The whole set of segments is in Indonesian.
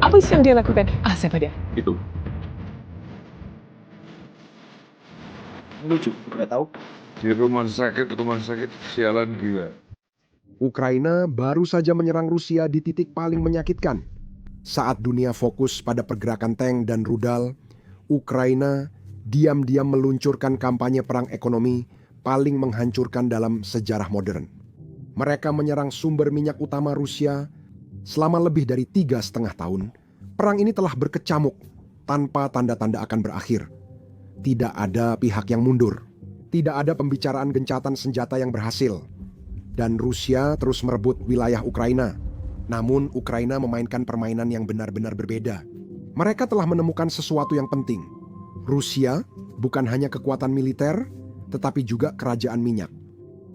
Apa sih yang dia lakukan? Siapa dia? Itu. Lucu, nggak tahu. Di rumah sakit sialan gila. Ukraina baru saja menyerang Rusia di titik paling menyakitkan. Saat dunia fokus pada pergerakan tank dan rudal, Ukraina diam-diam meluncurkan kampanye perang ekonomi paling menghancurkan dalam sejarah modern. Mereka menyerang sumber minyak utama Rusia selama lebih dari 3,5 tahun. Perang ini telah berkecamuk tanpa tanda-tanda akan berakhir. Tidak ada pihak yang mundur. Tidak ada pembicaraan gencatan senjata yang berhasil. Dan Rusia terus merebut wilayah Ukraina. Namun Ukraina memainkan permainan yang benar-benar berbeda. Mereka telah menemukan sesuatu yang penting. Rusia bukan hanya kekuatan militer, tetapi juga kerajaan minyak.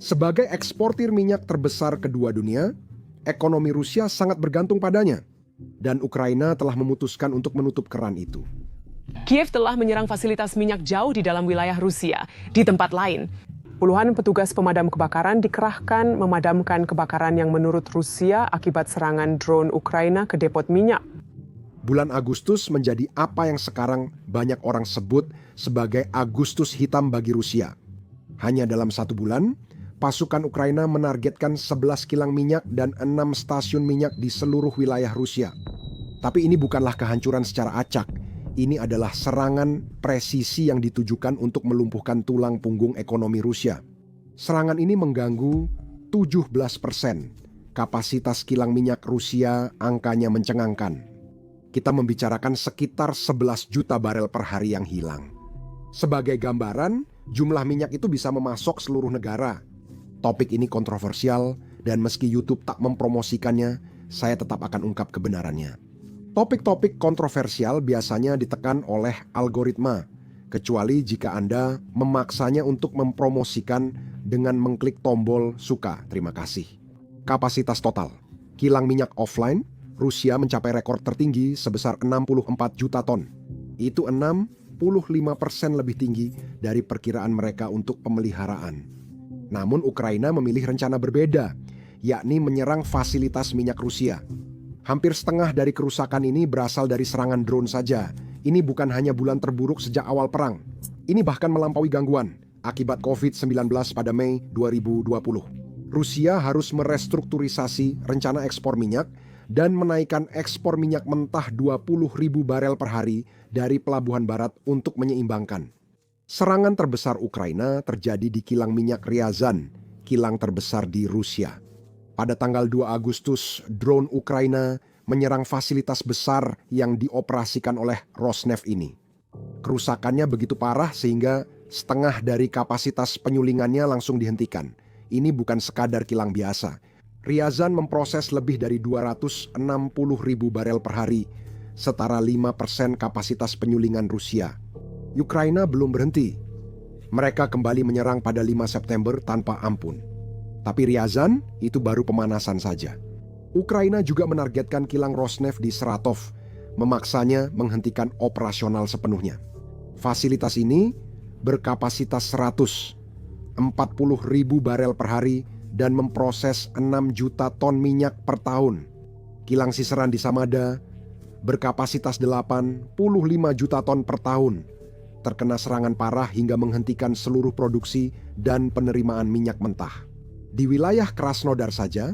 Sebagai eksportir minyak terbesar kedua dunia, ekonomi Rusia sangat bergantung padanya. Dan Ukraina telah memutuskan untuk menutup keran itu. Kiev telah menyerang fasilitas minyak jauh di dalam wilayah Rusia. Di tempat lain, puluhan petugas pemadam kebakaran dikerahkan memadamkan kebakaran yang menurut Rusia akibat serangan drone Ukraina ke depot minyak. Bulan Agustus menjadi apa yang sekarang banyak orang sebut sebagai Agustus hitam bagi Rusia. Hanya dalam 1 bulan, pasukan Ukraina menargetkan 11 kilang minyak dan 6 stasiun minyak di seluruh wilayah Rusia. Tapi ini bukanlah kehancuran secara acak. Ini adalah serangan presisi yang ditujukan untuk melumpuhkan tulang punggung ekonomi Rusia. Serangan ini mengganggu 17% kapasitas kilang minyak Rusia, angkanya mencengangkan. Kita membicarakan sekitar 11 juta barel per hari yang hilang. Sebagai gambaran, jumlah minyak itu bisa memasok seluruh negara. Topik ini kontroversial dan meski YouTube tak mempromosikannya, saya tetap akan ungkap kebenarannya. Topik-topik kontroversial biasanya ditekan oleh algoritma, kecuali jika Anda memaksanya untuk mempromosikan dengan mengklik tombol suka. Terima kasih. Kapasitas total. Kilang minyak offline, Rusia mencapai rekor tertinggi sebesar 64 juta ton. Itu 65% lebih tinggi dari perkiraan mereka untuk pemeliharaan. Namun Ukraina memilih rencana berbeda, yakni menyerang fasilitas minyak Rusia. Hampir setengah dari kerusakan ini berasal dari serangan drone saja. Ini bukan hanya bulan terburuk sejak awal perang. Ini bahkan melampaui gangguan akibat COVID-19 pada Mei 2020. Rusia harus merestrukturisasi rencana ekspor minyak dan menaikkan ekspor minyak mentah 20.000 barel per hari dari pelabuhan barat untuk menyeimbangkan. Serangan terbesar Ukraina terjadi di kilang minyak Ryazan, kilang terbesar di Rusia. Pada tanggal 2 Agustus, drone Ukraina menyerang fasilitas besar yang dioperasikan oleh Rosneft ini. Kerusakannya begitu parah sehingga setengah dari kapasitas penyulingannya langsung dihentikan. Ini bukan sekadar kilang biasa. Ryazan memproses lebih dari 260.000 barel per hari, setara 5% kapasitas penyulingan Rusia. Ukraina belum berhenti. Mereka kembali menyerang pada 5 September tanpa ampun. Tapi Ryazan itu baru pemanasan saja. Ukraina juga menargetkan kilang Rosneft di Saratov, memaksanya menghentikan operasional sepenuhnya. Fasilitas ini berkapasitas 140.000 barel per hari dan memproses 6 juta ton minyak per tahun. Kilang Siseran di Samada berkapasitas 85 juta ton per tahun, terkena serangan parah hingga menghentikan seluruh produksi dan penerimaan minyak mentah. Di wilayah Krasnodar saja,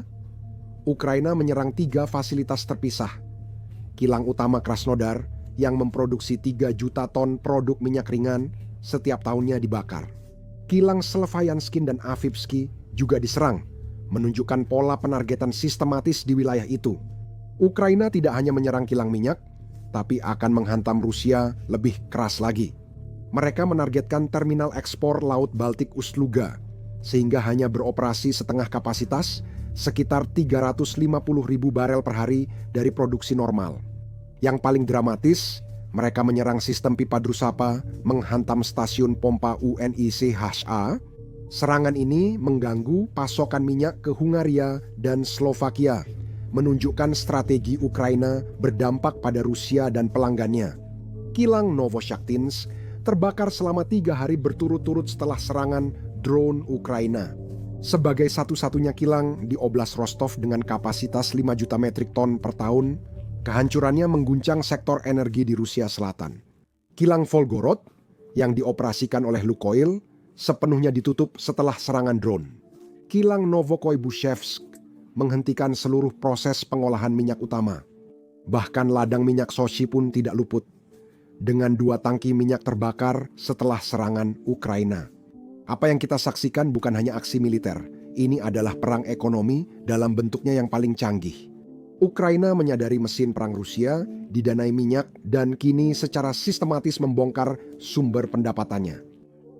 Ukraina menyerang 3 fasilitas terpisah. Kilang utama Krasnodar yang memproduksi 3 juta ton produk minyak ringan setiap tahunnya dibakar. Kilang Selvayanskin dan Avivsky juga diserang, menunjukkan pola penargetan sistematis di wilayah itu. Ukraina tidak hanya menyerang kilang minyak, tapi akan menghantam Rusia lebih keras lagi. Mereka menargetkan terminal ekspor Laut Baltik Ust-Luga, sehingga hanya beroperasi setengah kapasitas, sekitar 350.000 barel per hari dari produksi normal. Yang paling dramatis, mereka menyerang sistem pipa Druzhba, menghantam stasiun pompa UNICHA. Serangan ini mengganggu pasokan minyak ke Hungaria dan Slovakia, menunjukkan strategi Ukraina berdampak pada Rusia dan pelanggannya. Kilang Novoshakhtinsk terbakar selama 3 hari berturut-turut setelah serangan drone Ukraina. Sebagai satu-satunya kilang di Oblast Rostov dengan kapasitas 5 juta metrik ton per tahun, Kehancurannya mengguncang sektor energi di Rusia Selatan. Kilang Volgorod yang dioperasikan oleh Lukoil sepenuhnya ditutup setelah serangan drone. Kilang Novokoibushevsk menghentikan seluruh proses pengolahan minyak utama. Bahkan ladang minyak Sochi pun tidak luput, dengan 2 tangki minyak terbakar setelah serangan Ukraina. Apa yang kita saksikan bukan hanya aksi militer, ini adalah perang ekonomi dalam bentuknya yang paling canggih. Ukraina menyadari mesin perang Rusia didanai minyak dan kini secara sistematis membongkar sumber pendapatannya.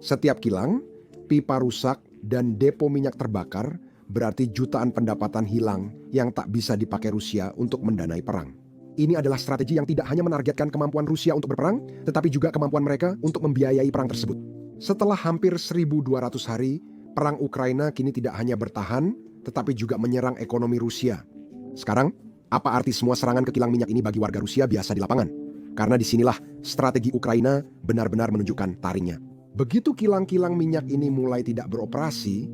Setiap kilang, pipa rusak, dan depo minyak terbakar berarti jutaan pendapatan hilang yang tak bisa dipakai Rusia untuk mendanai perang. Ini adalah strategi yang tidak hanya menargetkan kemampuan Rusia untuk berperang, tetapi juga kemampuan mereka untuk membiayai perang tersebut. Setelah hampir 1.200 hari, perang Ukraina kini tidak hanya bertahan, tetapi juga menyerang ekonomi Rusia. Sekarang, apa arti semua serangan ke kilang minyak ini bagi warga Rusia biasa di lapangan? Karena disinilah strategi Ukraina benar-benar menunjukkan taringnya. Begitu kilang-kilang minyak ini mulai tidak beroperasi,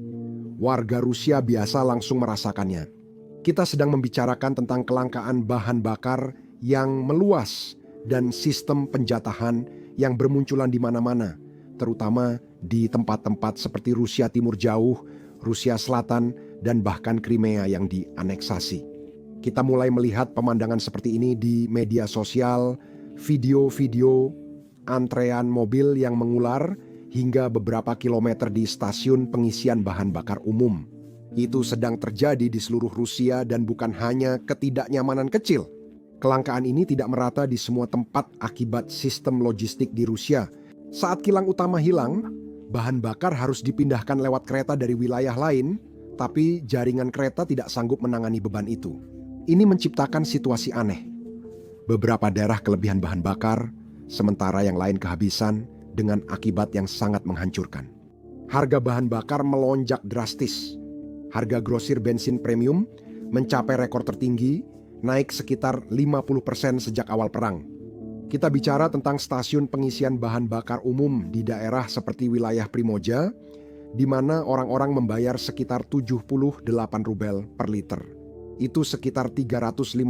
warga Rusia biasa langsung merasakannya. Kita sedang membicarakan tentang kelangkaan bahan bakar yang meluas dan sistem penjatahan yang bermunculan di mana-mana, terutama di tempat-tempat seperti Rusia Timur Jauh, Rusia Selatan, dan bahkan Crimea yang dianeksasi. Kita mulai melihat pemandangan seperti ini di media sosial, video-video antrean mobil yang mengular hingga beberapa kilometer di stasiun pengisian bahan bakar umum. Itu sedang terjadi di seluruh Rusia dan bukan hanya ketidaknyamanan kecil. Kelangkaan ini tidak merata di semua tempat akibat sistem logistik di Rusia. Saat kilang utama hilang, bahan bakar harus dipindahkan lewat kereta dari wilayah lain, tapi jaringan kereta tidak sanggup menangani beban itu. Ini menciptakan situasi aneh. Beberapa daerah kelebihan bahan bakar, sementara yang lain kehabisan dengan akibat yang sangat menghancurkan. Harga bahan bakar melonjak drastis. Harga grosir bensin premium mencapai rekor tertinggi, naik sekitar 50% sejak awal perang. Kita bicara tentang stasiun pengisian bahan bakar umum di daerah seperti wilayah Primoja, di mana orang-orang membayar sekitar 78 rubel per liter. Itu sekitar $358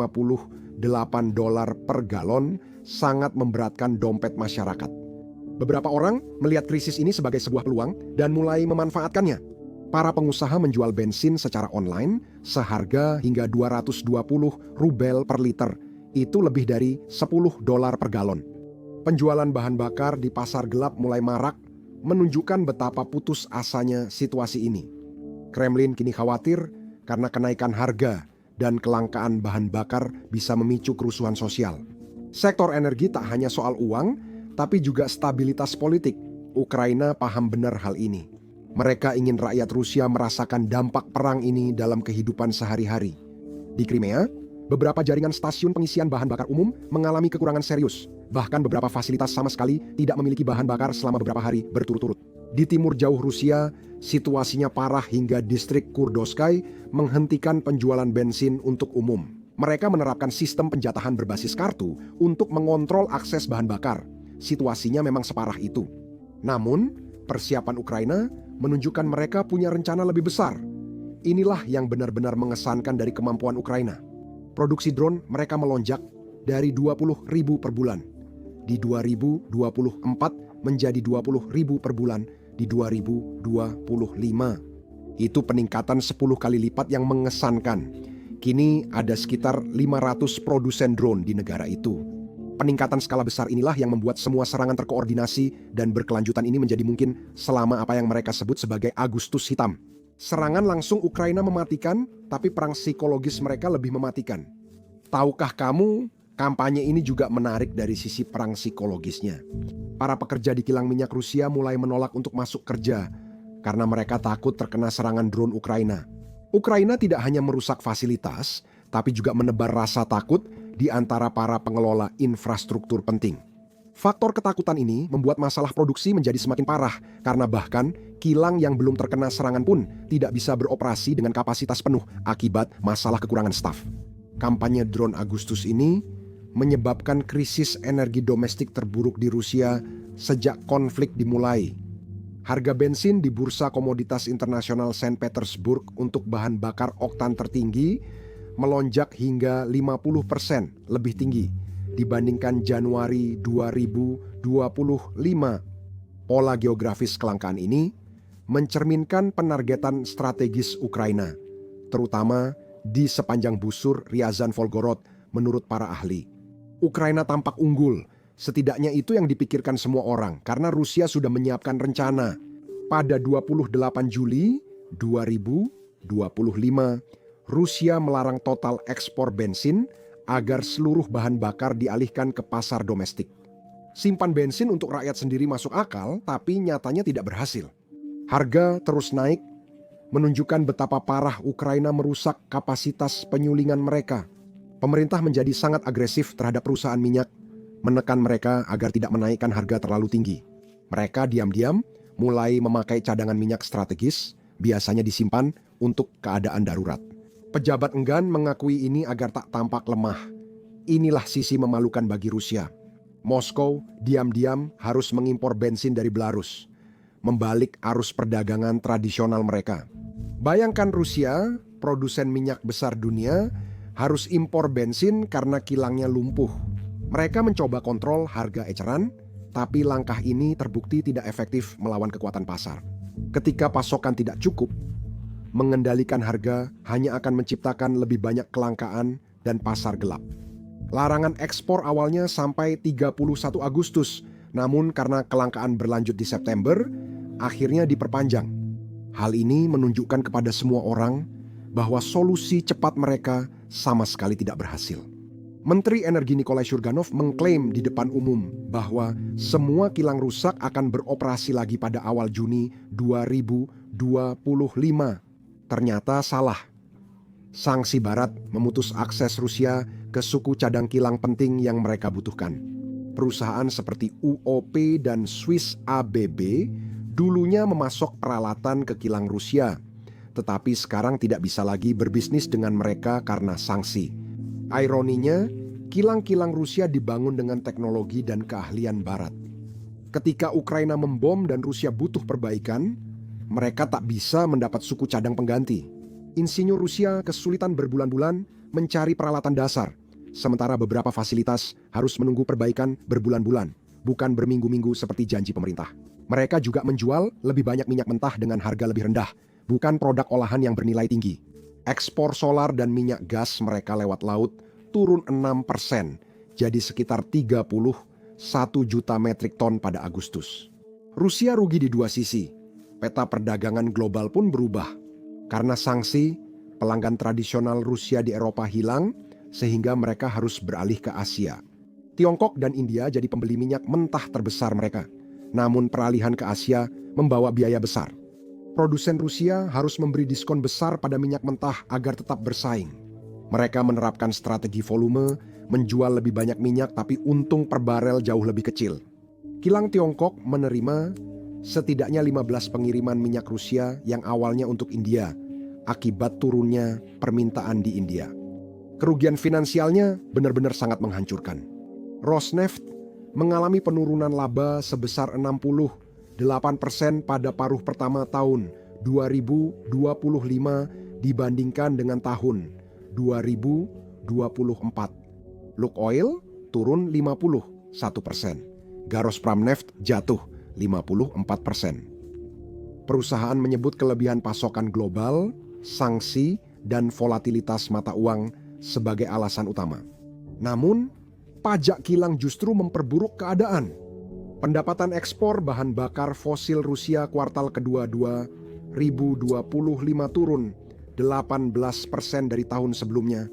per galon, sangat memberatkan dompet masyarakat. Beberapa orang melihat krisis ini sebagai sebuah peluang dan mulai memanfaatkannya. Para pengusaha menjual bensin secara online seharga hingga 220 rubel per liter. Itu lebih dari $10 per galon. Penjualan bahan bakar di pasar gelap mulai marak, menunjukkan betapa putus asanya situasi ini. Kremlin kini khawatir karena kenaikan harga dan kelangkaan bahan bakar bisa memicu kerusuhan sosial. Sektor energi tak hanya soal uang, tapi juga stabilitas politik. Ukraina paham benar hal ini. Mereka ingin rakyat Rusia merasakan dampak perang ini dalam kehidupan sehari-hari. Di Crimea, beberapa jaringan stasiun pengisian bahan bakar umum mengalami kekurangan serius. Bahkan beberapa fasilitas sama sekali tidak memiliki bahan bakar selama beberapa hari berturut-turut. Di timur jauh Rusia, situasinya parah hingga distrik Kurdoskai menghentikan penjualan bensin untuk umum. Mereka menerapkan sistem penjatahan berbasis kartu untuk mengontrol akses bahan bakar. Situasinya memang separah itu. Namun, persiapan Ukraina menunjukkan mereka punya rencana lebih besar. Inilah yang benar-benar mengesankan dari kemampuan Ukraina. Produksi drone mereka melonjak dari 20.000 per bulan di 2024 menjadi 20.000 per bulan di 2025. Itu peningkatan 10 kali lipat yang mengesankan. Kini ada sekitar 500 produsen drone di negara itu. Peningkatan skala besar inilah yang membuat semua serangan terkoordinasi dan berkelanjutan ini menjadi mungkin selama apa yang mereka sebut sebagai Agustus Hitam. Serangan langsung Ukraina mematikan, tapi perang psikologis mereka lebih mematikan. Tahukah kamu, kampanye ini juga menarik dari sisi perang psikologisnya. Para pekerja di kilang minyak Rusia mulai menolak untuk masuk kerja karena mereka takut terkena serangan drone Ukraina. Ukraina tidak hanya merusak fasilitas, tapi juga menebar rasa takut di antara para pengelola infrastruktur penting. Faktor ketakutan ini membuat masalah produksi menjadi semakin parah karena bahkan kilang yang belum terkena serangan pun tidak bisa beroperasi dengan kapasitas penuh akibat masalah kekurangan staf. Kampanye drone Agustus ini menyebabkan krisis energi domestik terburuk di Rusia sejak konflik dimulai. Harga bensin di bursa komoditas internasional Saint Petersburg untuk bahan bakar oktan tertinggi melonjak hingga 50% lebih tinggi dibandingkan Januari 2025. Pola geografis kelangkaan ini mencerminkan penargetan strategis Ukraina, terutama di sepanjang busur Ryazan-Volgorod menurut para ahli. Ukraina tampak unggul, setidaknya itu yang dipikirkan semua orang karena Rusia sudah menyiapkan rencana. Pada 28 Juli 2025, Rusia melarang total ekspor bensin agar seluruh bahan bakar dialihkan ke pasar domestik. Simpan bensin untuk rakyat sendiri masuk akal, tapi nyatanya tidak berhasil. Harga terus naik, menunjukkan betapa parah Ukraina merusak kapasitas penyulingan mereka. Pemerintah menjadi sangat agresif terhadap perusahaan minyak, menekan mereka agar tidak menaikkan harga terlalu tinggi. Mereka diam-diam mulai memakai cadangan minyak strategis, biasanya disimpan untuk keadaan darurat. Pejabat enggan mengakui ini agar tak tampak lemah. Inilah sisi memalukan bagi Rusia. Moskow diam-diam harus mengimpor bensin dari Belarus, membalik arus perdagangan tradisional mereka. Bayangkan Rusia, produsen minyak besar dunia, harus impor bensin karena kilangnya lumpuh. Mereka mencoba kontrol harga eceran, tapi langkah ini terbukti tidak efektif melawan kekuatan pasar. Ketika pasokan tidak cukup, mengendalikan harga hanya akan menciptakan lebih banyak kelangkaan dan pasar gelap. Larangan ekspor awalnya sampai 31 Agustus, namun karena kelangkaan berlanjut di September, akhirnya diperpanjang. Hal ini menunjukkan kepada semua orang bahwa solusi cepat mereka sama sekali tidak berhasil. Menteri Energi Nikolai Shurganov mengklaim di depan umum bahwa semua kilang rusak akan beroperasi lagi pada awal Juni 2025. Ternyata salah. Sanksi Barat memutus akses Rusia ke suku cadang kilang penting yang mereka butuhkan. Perusahaan seperti UOP dan Swiss ABB dulunya memasok peralatan ke kilang Rusia, tetapi sekarang tidak bisa lagi berbisnis dengan mereka karena sanksi. Ironinya, kilang-kilang Rusia dibangun dengan teknologi dan keahlian Barat. Ketika Ukraina membom dan Rusia butuh perbaikan, mereka tak bisa mendapat suku cadang pengganti. Insinyur Rusia kesulitan berbulan-bulan mencari peralatan dasar, sementara beberapa fasilitas harus menunggu perbaikan berbulan-bulan, bukan berminggu-minggu seperti janji pemerintah. Mereka juga menjual lebih banyak minyak mentah dengan harga lebih rendah, bukan produk olahan yang bernilai tinggi. Ekspor solar dan minyak gas mereka lewat laut turun 6%, jadi sekitar 31 juta metrik ton pada Agustus. Rusia rugi di dua sisi. Peta perdagangan global pun berubah. Karena sanksi, pelanggan tradisional Rusia di Eropa hilang, sehingga mereka harus beralih ke Asia. Tiongkok dan India jadi pembeli minyak mentah terbesar mereka. Namun peralihan ke Asia membawa biaya besar. Produsen Rusia harus memberi diskon besar pada minyak mentah agar tetap bersaing. Mereka menerapkan strategi volume, menjual lebih banyak minyak tapi untung per barel jauh lebih kecil. Kilang Tiongkok menerima setidaknya 15 pengiriman minyak Rusia yang awalnya untuk India, akibat turunnya permintaan di India. Kerugian finansialnya benar-benar sangat menghancurkan. Rosneft mengalami penurunan laba sebesar 68% pada paruh pertama tahun 2025 dibandingkan dengan tahun 2024. Lukoil turun 51%. Gazprom-Neft jatuh 54%. Perusahaan menyebut kelebihan pasokan global, sanksi, dan volatilitas mata uang sebagai alasan utama. Namun, pajak kilang justru memperburuk keadaan. Pendapatan ekspor bahan bakar fosil Rusia kuartal kedua 2025 turun 18% dari tahun sebelumnya,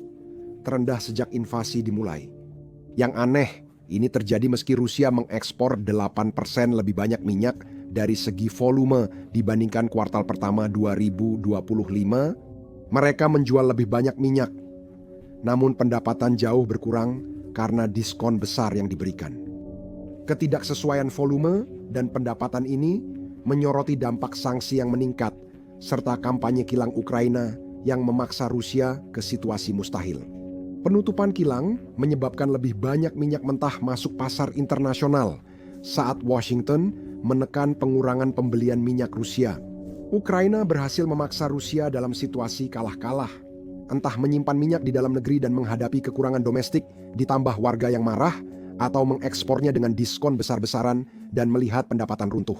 terendah sejak invasi dimulai. Yang aneh, ini terjadi meski Rusia mengekspor 8% lebih banyak minyak dari segi volume dibandingkan kuartal pertama 2025. Mereka menjual lebih banyak minyak, namun pendapatan jauh berkurang karena diskon besar yang diberikan. Ketidaksesuaian volume dan pendapatan ini menyoroti dampak sanksi yang meningkat, serta kampanye kilang Ukraina yang memaksa Rusia ke situasi mustahil. Penutupan kilang menyebabkan lebih banyak minyak mentah masuk pasar internasional saat Washington menekan pengurangan pembelian minyak Rusia. Ukraina berhasil memaksa Rusia dalam situasi kalah-kalah. Entah menyimpan minyak di dalam negeri dan menghadapi kekurangan domestik, ditambah warga yang marah, atau mengekspornya dengan diskon besar-besaran dan melihat pendapatan runtuh.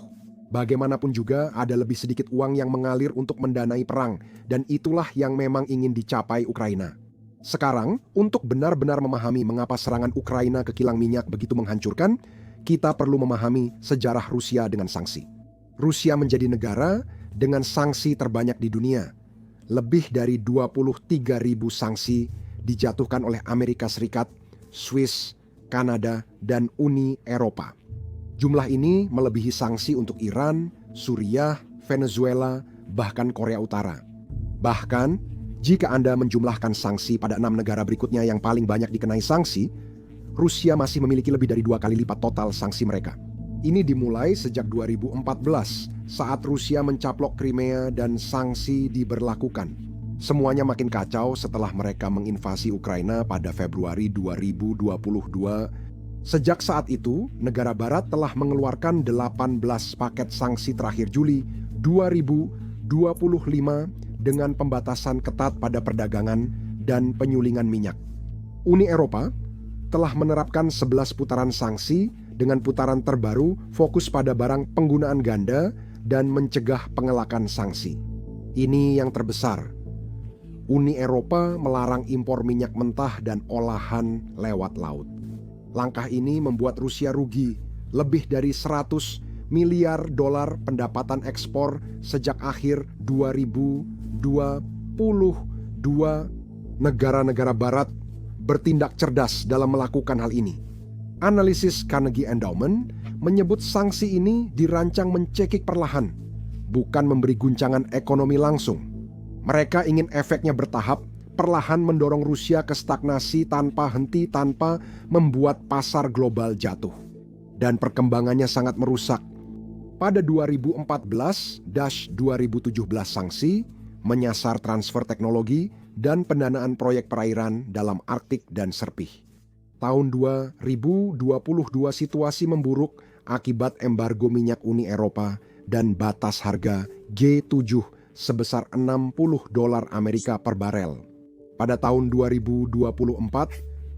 Bagaimanapun juga, ada lebih sedikit uang yang mengalir untuk mendanai perang, dan itulah yang memang ingin dicapai Ukraina. Sekarang, untuk benar-benar memahami mengapa serangan Ukraina ke kilang minyak begitu menghancurkan, kita perlu memahami sejarah Rusia dengan sanksi. Rusia menjadi negara dengan sanksi terbanyak di dunia. Lebih dari 23.000 sanksi dijatuhkan oleh Amerika Serikat, Swiss, Kanada, dan Uni Eropa. Jumlah ini melebihi sanksi untuk Iran, Suriah, Venezuela, bahkan Korea Utara. Bahkan, jika Anda menjumlahkan sanksi pada 6 negara berikutnya yang paling banyak dikenai sanksi, Rusia masih memiliki lebih dari 2 kali lipat total sanksi mereka. Ini dimulai sejak 2014, saat Rusia mencaplok Crimea dan sanksi diberlakukan. Semuanya makin kacau setelah mereka menginvasi Ukraina pada Februari 2022. Sejak saat itu, negara barat telah mengeluarkan 18 paket sanksi terakhir Juli 2025 dengan pembatasan ketat pada perdagangan dan penyulingan minyak. Uni Eropa telah menerapkan 11 putaran sanksi dengan putaran terbaru fokus pada barang penggunaan ganda dan mencegah pengelakan sanksi. Ini yang terbesar. Uni Eropa melarang impor minyak mentah dan olahan lewat laut. Langkah ini membuat Rusia rugi lebih dari 100 miliar dolar pendapatan ekspor sejak akhir 2022. Negara-negara barat bertindak cerdas dalam melakukan hal ini. Analisis Carnegie Endowment menyebut sanksi ini dirancang mencekik perlahan, bukan memberi guncangan ekonomi langsung. Mereka ingin efeknya bertahap, perlahan mendorong Rusia ke stagnasi tanpa henti tanpa membuat pasar global jatuh. Dan perkembangannya sangat merusak. Pada 2014-2017 sanksi menyasar transfer teknologi dan pendanaan proyek perairan dalam Arktik dan Serpih. Tahun 2022 situasi memburuk akibat embargo minyak Uni Eropa dan batas harga G7 sebesar $60 Amerika per barel. Pada tahun 2024,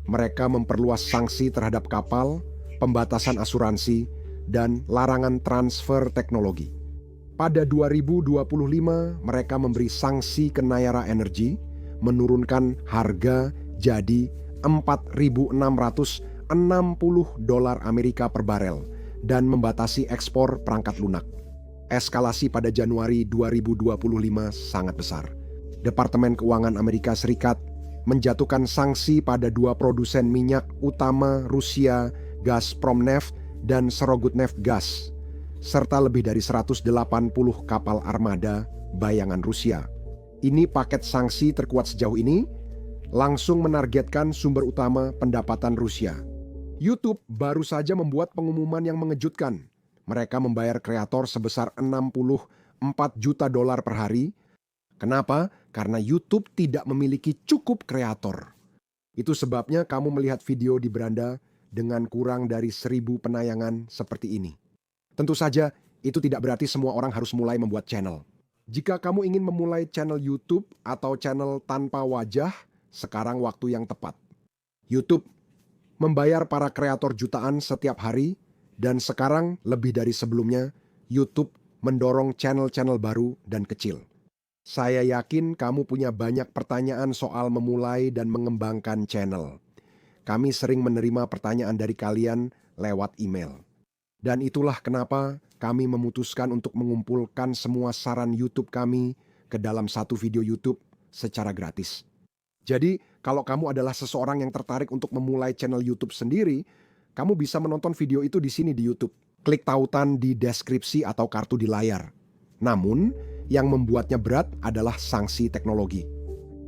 mereka memperluas sanksi terhadap kapal, pembatasan asuransi, dan larangan transfer teknologi. Pada 2025, mereka memberi sanksi ke Nayara Energy, menurunkan harga jadi $4.660 Amerika per barel dan membatasi ekspor perangkat lunak. Eskalasi pada Januari 2025 sangat besar. Departemen Keuangan Amerika Serikat menjatuhkan sanksi pada 2 produsen minyak utama Rusia, Gazprom Neft dan Surogutneft Gas, serta lebih dari 180 kapal armada bayangan Rusia. Ini paket sanksi terkuat sejauh ini, langsung menargetkan sumber utama pendapatan Rusia. YouTube baru saja membuat pengumuman yang mengejutkan. Mereka membayar kreator sebesar $64 juta per hari. Kenapa? Karena YouTube tidak memiliki cukup kreator. Itu sebabnya kamu melihat video di beranda dengan kurang dari 1.000 penayangan seperti ini. Tentu saja, itu tidak berarti semua orang harus mulai membuat channel. Jika kamu ingin memulai channel YouTube atau channel tanpa wajah, sekarang waktu yang tepat. YouTube membayar para kreator jutaan setiap hari, dan sekarang lebih dari sebelumnya, YouTube mendorong channel-channel baru dan kecil. Saya yakin kamu punya banyak pertanyaan soal memulai dan mengembangkan channel. Kami sering menerima pertanyaan dari kalian lewat email. Dan itulah kenapa kami memutuskan untuk mengumpulkan semua saran YouTube kami ke dalam satu video YouTube secara gratis. Jadi, kalau kamu adalah seseorang yang tertarik untuk memulai channel YouTube sendiri, kamu bisa menonton video itu di sini di YouTube. Klik tautan di deskripsi atau kartu di layar. Namun, yang membuatnya berat adalah sanksi teknologi.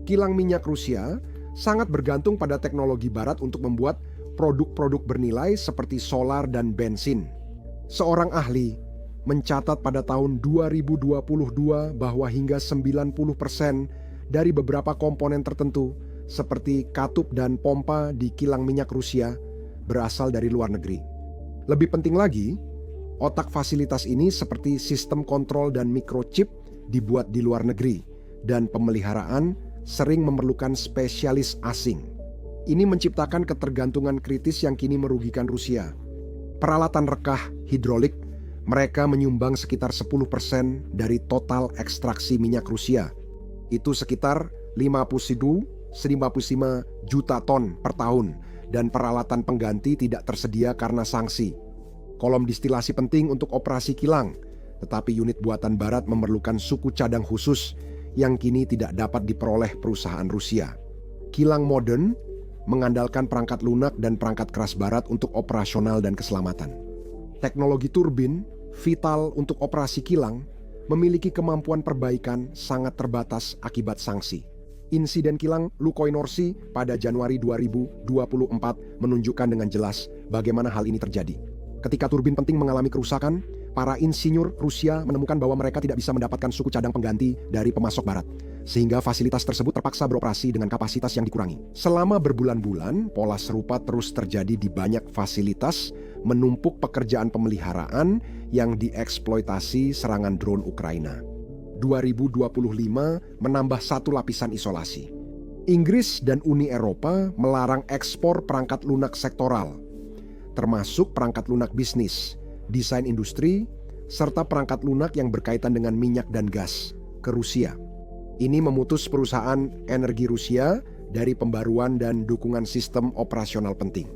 Kilang minyak Rusia sangat bergantung pada teknologi barat untuk membuat produk-produk bernilai seperti solar dan bensin. Seorang ahli mencatat pada tahun 2022 bahwa hingga 90% dari beberapa komponen tertentu seperti katup dan pompa di kilang minyak Rusia berasal dari luar negeri. Lebih penting lagi, otak fasilitas ini seperti sistem kontrol dan microchip dibuat di luar negeri dan pemeliharaan sering memerlukan spesialis asing. Ini menciptakan ketergantungan kritis yang kini merugikan Rusia. Peralatan rekah hidrolik, mereka menyumbang sekitar 10% dari total ekstraksi minyak Rusia. Itu sekitar 55 juta ton per tahun, dan peralatan pengganti tidak tersedia karena sanksi. Kolom distilasi penting untuk operasi kilang, tetapi unit buatan Barat memerlukan suku cadang khusus yang kini tidak dapat diperoleh perusahaan Rusia. Kilang modern mengandalkan perangkat lunak dan perangkat keras Barat untuk operasional dan keselamatan. Teknologi turbin, vital untuk operasi kilang, memiliki kemampuan perbaikan sangat terbatas akibat sanksi. Insiden kilang Lukoil Norci pada Januari 2024 menunjukkan dengan jelas bagaimana hal ini terjadi. Ketika turbin penting mengalami kerusakan, para insinyur Rusia menemukan bahwa mereka tidak bisa mendapatkan suku cadang pengganti dari pemasok Barat, sehingga fasilitas tersebut terpaksa beroperasi dengan kapasitas yang dikurangi. Selama berbulan-bulan, pola serupa terus terjadi di banyak fasilitas, menumpuk pekerjaan pemeliharaan yang dieksploitasi serangan drone Ukraina. 2025 menambah satu lapisan isolasi. Inggris dan Uni Eropa melarang ekspor perangkat lunak sektoral, termasuk perangkat lunak bisnis, desain industri, serta perangkat lunak yang berkaitan dengan minyak dan gas ke Rusia. Ini memutus perusahaan energi Rusia dari pembaruan dan dukungan sistem operasional penting.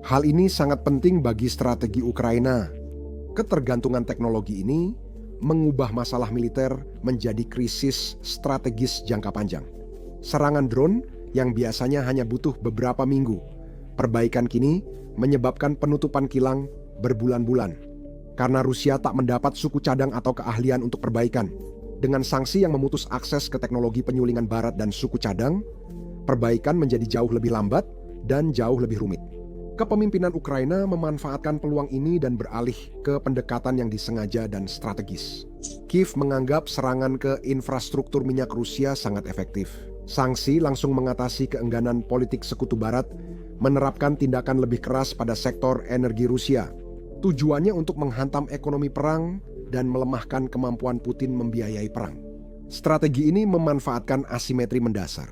Hal ini sangat penting bagi strategi Ukraina. Ketergantungan teknologi ini mengubah masalah militer menjadi krisis strategis jangka panjang. Serangan drone yang biasanya hanya butuh beberapa minggu, perbaikan kini menyebabkan penutupan kilang berbulan-bulan. Karena Rusia tak mendapat suku cadang atau keahlian untuk perbaikan. Dengan sanksi yang memutus akses ke teknologi penyulingan Barat dan suku cadang, perbaikan menjadi jauh lebih lambat dan jauh lebih rumit. Kepemimpinan Ukraina memanfaatkan peluang ini dan beralih ke pendekatan yang disengaja dan strategis. Kiev menganggap serangan ke infrastruktur minyak Rusia sangat efektif. Sanksi langsung mengatasi keengganan politik sekutu Barat menerapkan tindakan lebih keras pada sektor energi Rusia. Tujuannya untuk menghantam ekonomi perang dan melemahkan kemampuan Putin membiayai perang. Strategi ini memanfaatkan asimetri mendasar.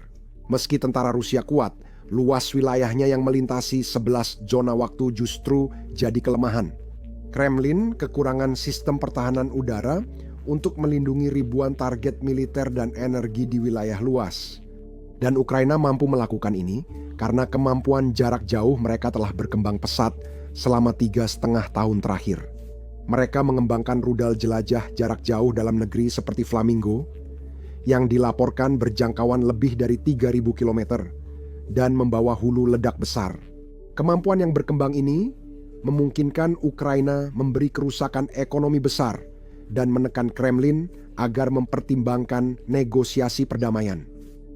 Meski tentara Rusia kuat, luas wilayahnya yang melintasi 11 zona waktu justru jadi kelemahan. Kremlin kekurangan sistem pertahanan udara untuk melindungi ribuan target militer dan energi di wilayah luas. Dan Ukraina mampu melakukan ini karena kemampuan jarak jauh mereka telah berkembang pesat selama 3,5 tahun terakhir. Mereka mengembangkan rudal jelajah jarak jauh dalam negeri seperti Flamingo, yang dilaporkan berjangkauan lebih dari 3.000 km dan membawa hulu ledak besar. Kemampuan yang berkembang ini memungkinkan Ukraina memberi kerusakan ekonomi besar dan menekan Kremlin agar mempertimbangkan negosiasi perdamaian.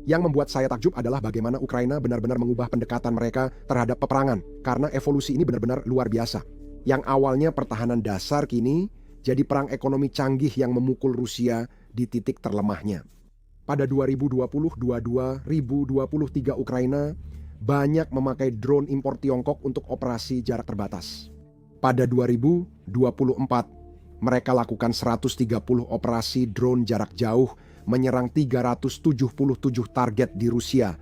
Yang membuat saya takjub adalah bagaimana Ukraina benar-benar mengubah pendekatan mereka terhadap peperangan, karena evolusi ini benar-benar luar biasa. Yang awalnya pertahanan dasar kini jadi perang ekonomi canggih yang memukul Rusia di titik terlemahnya. Pada 2020-2023 Ukraina banyak memakai drone impor Tiongkok untuk operasi jarak terbatas. Pada 2024, mereka lakukan 130 operasi drone jarak jauh menyerang 377 target di Rusia,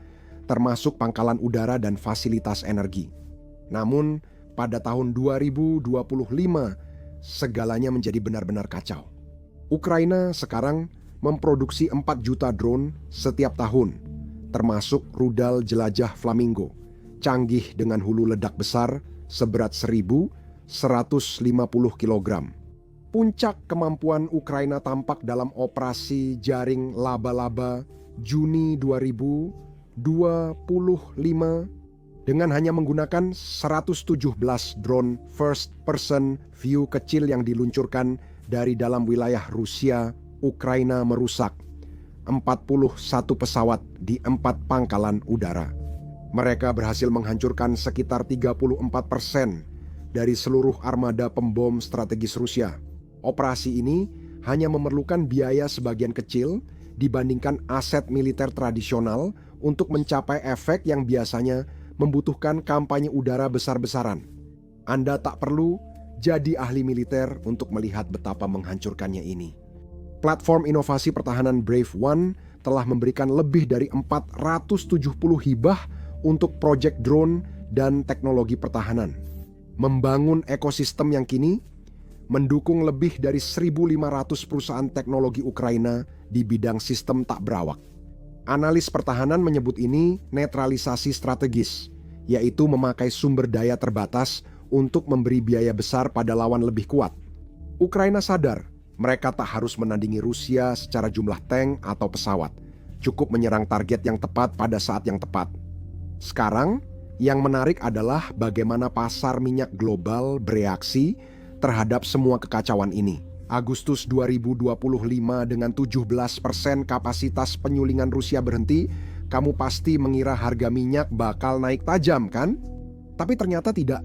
termasuk pangkalan udara dan fasilitas energi. Namun, pada tahun 2025, segalanya menjadi benar-benar kacau. Ukraina sekarang memproduksi 4 juta drone setiap tahun, termasuk rudal jelajah Flamingo, canggih dengan hulu ledak besar seberat 1.150 kg. Puncak kemampuan Ukraina tampak dalam operasi jaring laba-laba Juni 2025 dengan hanya menggunakan 117 drone first person view kecil yang diluncurkan dari dalam wilayah Rusia. Ukraina merusak 41 pesawat di 4 pangkalan udara. Mereka berhasil menghancurkan sekitar 34% dari seluruh armada pembom strategis Rusia. Operasi ini hanya memerlukan biaya sebagian kecil dibandingkan aset militer tradisional untuk mencapai efek yang biasanya membutuhkan kampanye udara besar-besaran. Anda tak perlu jadi ahli militer untuk melihat betapa menghancurkannya ini. Platform inovasi pertahanan Brave One telah memberikan lebih dari 470 hibah untuk proyek drone dan teknologi pertahanan. Membangun ekosistem yang kini mendukung lebih dari 1.500 perusahaan teknologi Ukraina di bidang sistem tak berawak. Analis pertahanan menyebut ini netralisasi strategis, yaitu memakai sumber daya terbatas untuk memberi biaya besar pada lawan lebih kuat. Ukraina sadar mereka tak harus menandingi Rusia secara jumlah tank atau pesawat. Cukup menyerang target yang tepat pada saat yang tepat. Sekarang, yang menarik adalah bagaimana pasar minyak global bereaksi terhadap semua kekacauan ini. Agustus 2025 dengan 17% kapasitas penyulingan Rusia berhenti, kamu pasti mengira harga minyak bakal naik tajam, kan? Tapi ternyata tidak.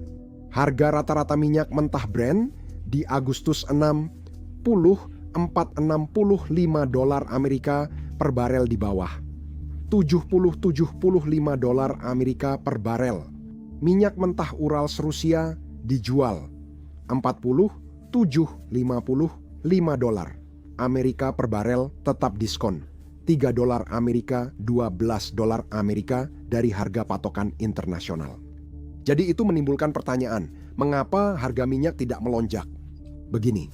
Harga rata-rata minyak mentah Brent di Agustus 465 dolar Amerika per barel di bawah. 75 dolar Amerika per barel. Minyak mentah Urals Rusia dijual 55 dolar Amerika per barel, tetap diskon 3 dolar Amerika, 12 dolar Amerika dari harga patokan internasional. Jadi itu menimbulkan pertanyaan, mengapa harga minyak tidak melonjak? Begini,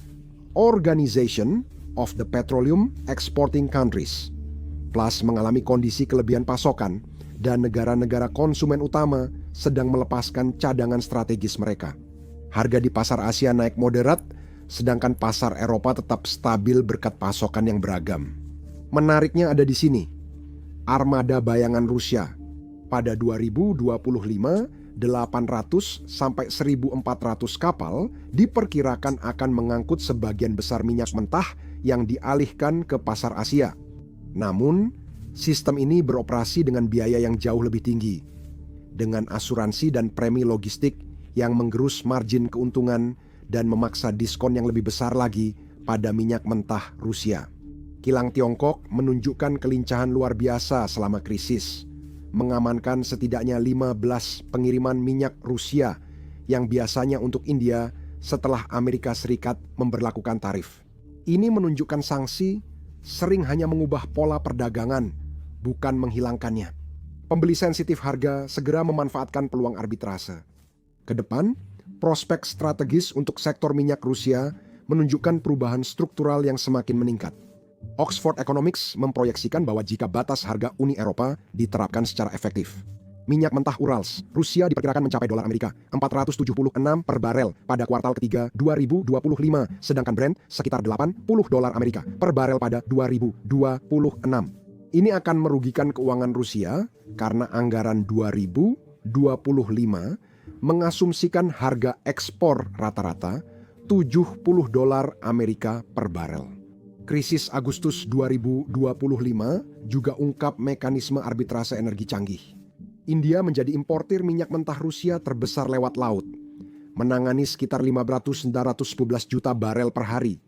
Organization of the Petroleum Exporting Countries plus mengalami kondisi kelebihan pasokan dan negara-negara konsumen utama sedang melepaskan cadangan strategis mereka. Harga di pasar Asia naik moderat, sedangkan pasar Eropa tetap stabil berkat pasokan yang beragam. Menariknya ada di sini, armada bayangan Rusia. Pada 2025, 800 sampai 1.400 kapal diperkirakan akan mengangkut sebagian besar minyak mentah yang dialihkan ke pasar Asia. Namun, sistem ini beroperasi dengan biaya yang jauh lebih tinggi, dengan asuransi dan premi logistik yang menggerus margin keuntungan dan memaksa diskon yang lebih besar lagi pada minyak mentah Rusia. Kilang Tiongkok menunjukkan kelincahan luar biasa selama krisis, mengamankan setidaknya 15 pengiriman minyak Rusia yang biasanya untuk India setelah Amerika Serikat memberlakukan tarif. Ini menunjukkan sanksi sering hanya mengubah pola perdagangan, bukan menghilangkannya. Pembeli sensitif harga segera memanfaatkan peluang arbitrase. Ke depan, prospek strategis untuk sektor minyak Rusia menunjukkan perubahan struktural yang semakin meningkat. Oxford Economics memproyeksikan bahwa jika batas harga Uni Eropa diterapkan secara efektif, minyak mentah Urals Rusia diperkirakan mencapai dolar Amerika 476 per barel pada kuartal ketiga 2025, sedangkan Brent sekitar 80 dolar Amerika per barel pada 2026. Ini akan merugikan keuangan Rusia karena anggaran 2025 mengasumsikan harga ekspor rata-rata 70 dolar Amerika per barel. Krisis Agustus 2025 juga ungkap mekanisme arbitrase energi canggih. India menjadi importir minyak mentah Rusia terbesar lewat laut, menangani sekitar 500-911 juta barel per hari.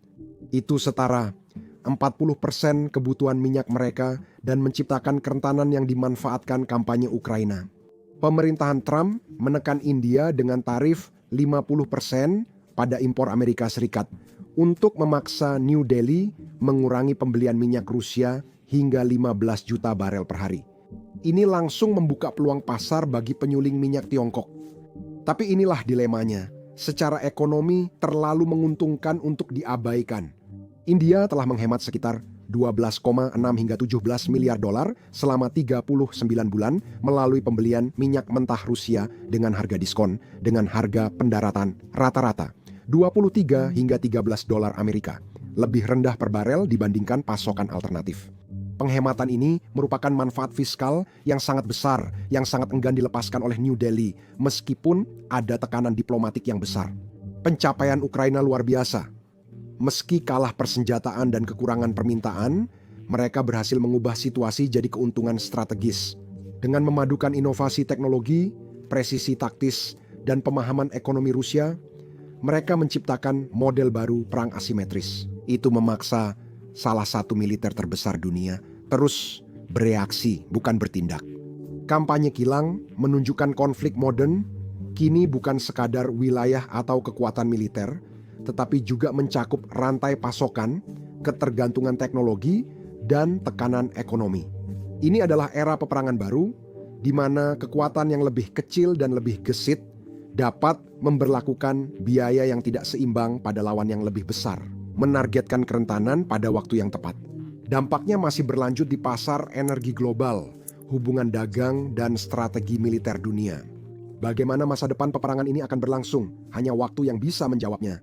Itu setara 40% kebutuhan minyak mereka dan menciptakan kerentanan yang dimanfaatkan kampanye Ukraina. Pemerintahan Trump menekan India dengan tarif 50% pada impor Amerika Serikat untuk memaksa New Delhi mengurangi pembelian minyak Rusia hingga 15 juta barel per hari. Ini langsung membuka peluang pasar bagi penyuling minyak Tiongkok. Tapi inilah dilemanya, secara ekonomi terlalu menguntungkan untuk diabaikan. India telah menghemat sekitar 12,6 hingga 17 miliar dolar selama 39 bulan melalui pembelian minyak mentah Rusia dengan harga diskon dengan harga pendaratan rata-rata 23 hingga 13 dolar Amerika, lebih rendah per barel dibandingkan pasokan alternatif. Penghematan ini merupakan manfaat fiskal yang sangat besar, yang sangat enggan dilepaskan oleh New Delhi, meskipun ada tekanan diplomatik yang besar. Pencapaian Ukraina luar biasa. Meski kalah persenjataan dan kekurangan permintaan, mereka berhasil mengubah situasi jadi keuntungan strategis. Dengan memadukan inovasi teknologi, presisi taktis, dan pemahaman ekonomi Rusia, mereka menciptakan model baru perang asimetris. Itu memaksa salah satu militer terbesar dunia terus bereaksi, bukan bertindak. Kampanye kilang menunjukkan konflik modern kini bukan sekadar wilayah atau kekuatan militer, tetapi juga mencakup rantai pasokan, ketergantungan teknologi, dan tekanan ekonomi. Ini adalah era peperangan baru, di mana kekuatan yang lebih kecil dan lebih gesit dapat memberlakukan biaya yang tidak seimbang pada lawan yang lebih besar, menargetkan kerentanan pada waktu yang tepat. Dampaknya masih berlanjut di pasar energi global, hubungan dagang, dan strategi militer dunia. Bagaimana masa depan peperangan ini akan berlangsung? Hanya waktu yang bisa menjawabnya.